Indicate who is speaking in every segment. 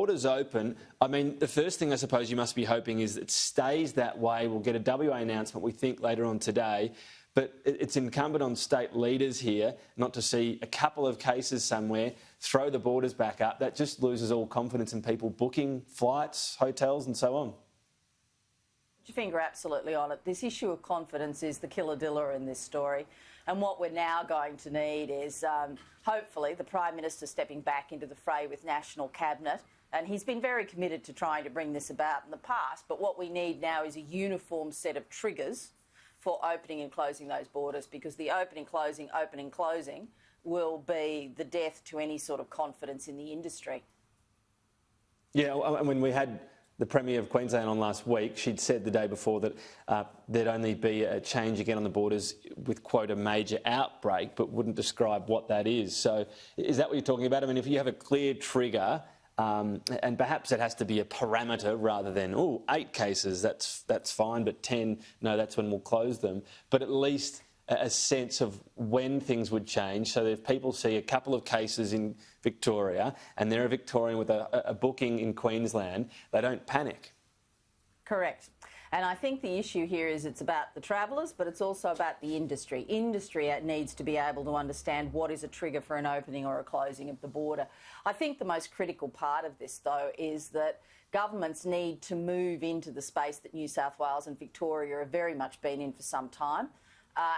Speaker 1: borders open, I mean, the first thing I suppose you must be hoping is it stays that way. We'll get a WA announcement, we think, later on today. But it's incumbent on state leaders here not to see a couple of cases somewhere, throw the borders back up. That just loses all confidence in people booking flights, hotels and so on.
Speaker 2: Your finger absolutely on it. This issue of confidence is the killer in this story. And what we're now going to need is hopefully the Prime Minister stepping back into the fray with National Cabinet. And he's been very committed to trying to bring this about in the past. But what we need now is a uniform set of triggers for opening and closing those borders, because the opening, closing will be the death to any sort of confidence in the industry.
Speaker 1: Yeah, when we had the Premier of Queensland on last week, she'd said the day before that there'd only be a change again on the borders with, quote, a major outbreak, but wouldn't describe what that is. So is that what you're talking about? I mean, if you have a clear trigger, and perhaps it has to be a parameter rather than, 8 cases, that's fine, but 10, no, that's when we'll close them. But at least a sense of when things would change, so that if people see a couple of cases in Victoria and they're a Victorian with a booking in Queensland, they don't panic.
Speaker 2: Correct. And I think the issue here is it's about the travellers, but it's also about the industry. Industry needs to be able to understand what is a trigger for an opening or a closing of the border. I think the most critical part of this, though, is that governments need to move into the space that New South Wales and Victoria have very much been in for some time.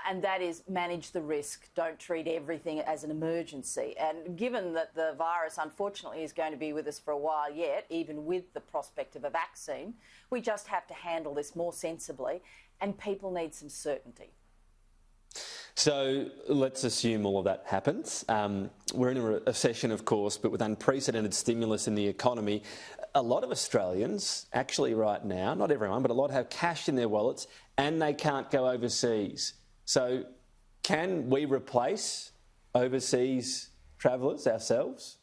Speaker 2: And that is manage the risk, don't treat everything as an emergency. And given that the virus, unfortunately, is going to be with us for a while yet, even with the prospect of a vaccine, we just have to handle this more sensibly, and people need some certainty.
Speaker 1: So let's assume all of that happens. We're in a recession, of course, but with unprecedented stimulus in the economy, a lot of Australians, actually right now, not everyone, but a lot have cash in their wallets and they can't go overseas. So can we replace overseas travellers ourselves?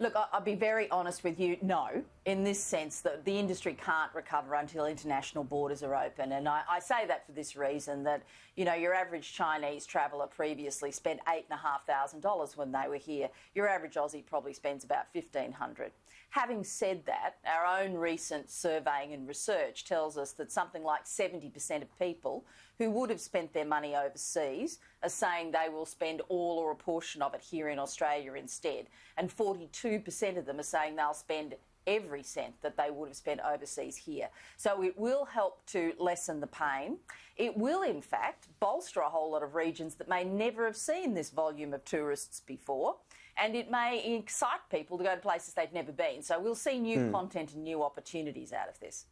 Speaker 2: Look, I'll be very honest with you, no, in this sense that the industry can't recover until international borders are open. And I say that for this reason, that, you know, your average Chinese traveller previously spent $8,500 when they were here. Your average Aussie probably spends about $1,500. Having said that, our own recent surveying and research tells us that something like 70% of people who would have spent their money overseas are saying they will spend all or a portion of it here in Australia instead. And 42% of them are saying they'll spend every cent that they would have spent overseas here. So it will help to lessen the pain. It will, in fact, bolster a whole lot of regions that may never have seen this volume of tourists before. And it may excite people to go to places they've never been. So we'll see new content and new opportunities out of this.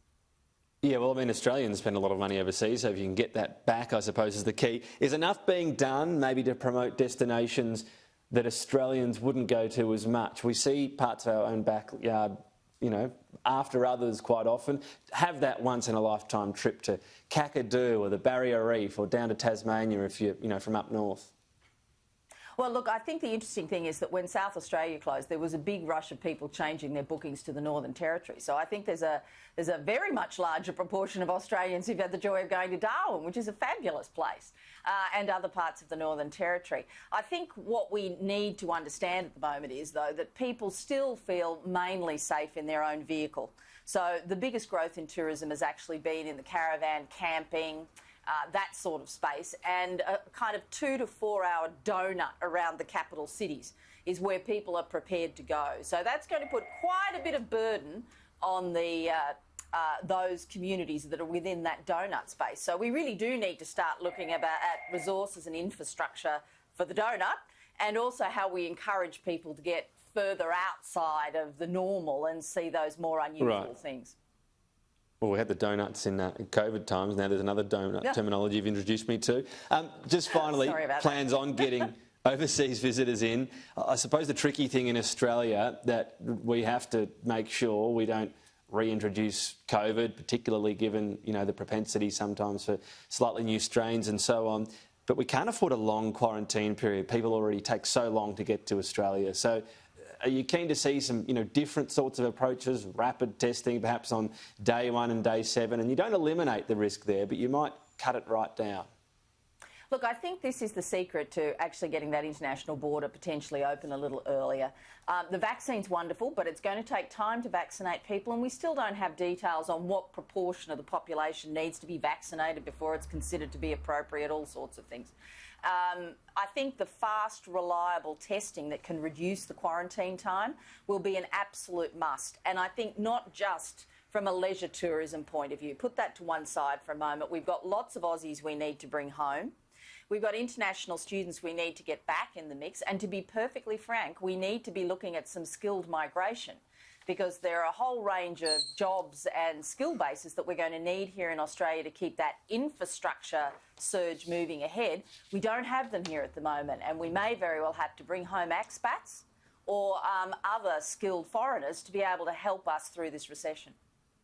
Speaker 1: Yeah, well, I mean, Australians spend a lot of money overseas, so if you can get that back, I suppose, is the key. Is enough being done maybe to promote destinations that Australians wouldn't go to as much? We see parts of our own backyard, you know, after others quite often. Have that once-in-a-lifetime trip to Kakadu or the Barrier Reef or down to Tasmania if you're, you know, from up north.
Speaker 2: Well, look, I think the interesting thing is that when South Australia closed, there was a big rush of people changing their bookings to the Northern Territory. So I think there's a very much larger proportion of Australians who've had the joy of going to Darwin, which is a fabulous place, and other parts of the Northern Territory. I think what we need to understand at the moment is, though, that people still feel mainly safe in their own vehicle. So the biggest growth in tourism has actually been in the caravan, camping, that sort of space, and a kind of 2 to 4 hour donut around the capital cities is where people are prepared to go. So that's going to put quite a bit of burden on the those communities that are within that donut space. So we really do need to start looking at resources and infrastructure for the donut, and also how we encourage people to get further outside of the normal and see those more unusual things.
Speaker 1: Well, we had the donuts in COVID times. Now there's another donut terminology you've introduced me to. Just finally, plans on getting overseas visitors in. I suppose the tricky thing in Australia that we have to make sure we don't reintroduce COVID, particularly given, you know, the propensity sometimes for slightly new strains and so on. But we can't afford a long quarantine period. People already take so long to get to Australia. So are you keen to see some, you know, different sorts of approaches, rapid testing perhaps on day 1 and day 7? And you don't eliminate the risk there, but you might cut it right down.
Speaker 2: Look, I think this is the secret to actually getting that international border potentially open a little earlier. The vaccine's wonderful, but it's going to take time to vaccinate people, and we still don't have details on what proportion of the population needs to be vaccinated before it's considered to be appropriate, all sorts of things. I think the fast, reliable testing that can reduce the quarantine time will be an absolute must. And I think not just from a leisure tourism point of view. Put that to one side for a moment. We've got lots of Aussies we need to bring home. We've got international students we need to get back in the mix. And to be perfectly frank, we need to be looking at some skilled migration, because there are a whole range of jobs and skill bases that we're going to need here in Australia to keep that infrastructure surge moving ahead. We don't have them here at the moment, and we may very well have to bring home expats or other skilled foreigners to be able to help us through this recession.